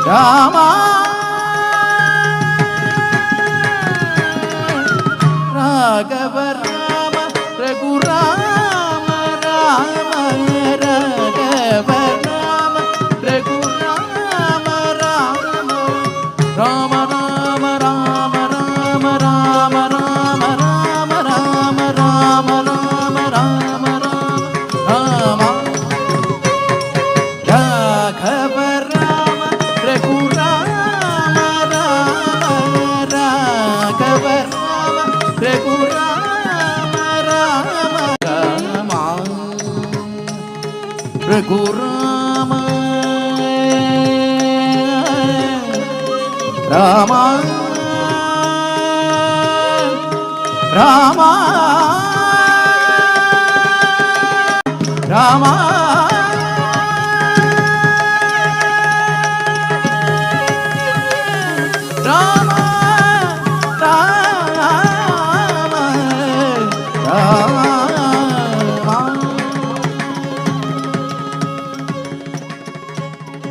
Rama Raghava Rama Raghurama Rama Raghava Rama Raghurama Rama Rama Rama Rama Rama Rama Rama Rama Rama Rama Rama Rama Rama Raghava Rama Raghurama Rama Raghava Rama Raghurama Rama Rama Raghurama Rama Rama Rama Rama